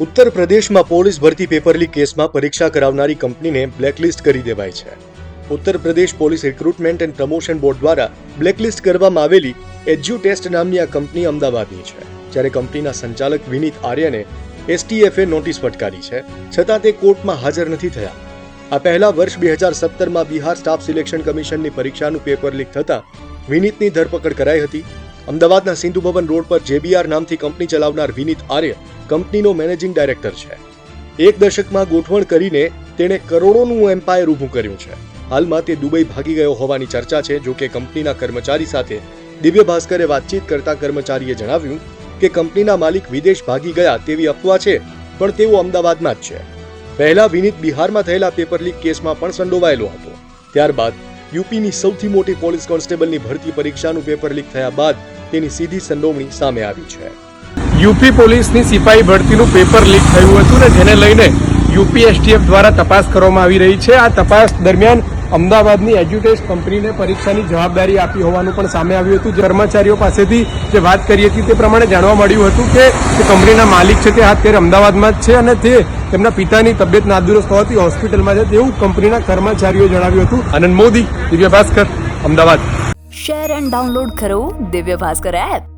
ઉત્તર પ્રદેશમાં પોલીસ ભરતી પેપર લીક કેસમાં પરીક્ષા કરાવનારી કંપનીને બ્લેકલિસ્ટ કરી દેવાઈ છે. Uttar Pradesh police recruitment and promotion board દ્વારા બ્લેકલિસ્ટ કરવામાં આવેલી એજ્યુટેસ્ટ નામની આ કંપની અમદાવાદની છે. જ્યારે કંપનીના સંચાલક વિનીત આર્યને એસટીએફે નોટિસ ફટકારી છે, છતાં તે કોર્ટમાં હાજર નથી થયા. આ પહેલા વર્ષ 2017માં બિહાર સ્ટાફ સિલેક્શન કમિશનની પરીક્ષાનું પેપર લીક થતાં વિનીતની ધરપકડ કરાઈ હતી. અમદાવાદના સિંધુ ભવન રોડ પર જેબીઆર નામથી કંપની ચલાવનાર વિનીત આર્ય કંપનીનો મેનેજિંગ ડાયરેક્ટર છે. એક દશકમાં ગોઠવણ કરીને તેણે કરોડોનું એમ્પાયર ઊભું કર્યું છે. હાલમાં તે દુબઈ ભાગી ગયો હોવાની ચર્ચા છે. જો કે કંપનીના કર્મચારી સાથે દિવ્ય ભાસ્કરે વાતચીત કરતા કર્મચારીએ જણાવ્યું કે કંપનીના માલિક વિદેશ ભાગી ગયા તેવી અફવા છે, પણ તેઓ અમદાવાદમાં જ છે. પહેલા વિનીત બિહારમાં થયેલા પેપર લીક કેસમાં પણ સંડોવાયેલો હતો. ત્યારબાદ યુપીની સૌથી મોટી પોલીસ કોન્સ્ટેબલની ભરતી પરીક્ષાનું પેપર લીક થયા બાદ તેની સીધી સંડોવણી સામે આવી છે. યુપી પોલીસની સિપાહી ભરતીનું પેપર લીક થયું હતું ને જેને લઈને યુપી એસટીએફ દ્વારા તપાસ કરવામાં આવી રહી છે. આ તપાસ દરમિયાન અમદાવાદની એજ્યુટેસ્ટ કંપનીને પરીક્ષાની જવાબદારી આપી હોવાનું પણ સામે આવ્યું હતું. કર્મચારીઓ પાસેથી જે વાત કરી હતી તે પ્રમાણે જાણવા મળ્યું હતું કે જે કંપનીના માલિક છે તે અત્યારે અમદાવાદમાં જ છે અને તે તેમના પિતાની તબિયત નાદુરસ્ત હોવાથી હોસ્પિટલમાં છે તેવું કંપનીના કર્મચારીઓ જણાવ્યું હતું. આનંદ Modi, Divya Bhaskar, Ahmedabad. Share and download કરો દિવ્ય ભાસ્કર એપ.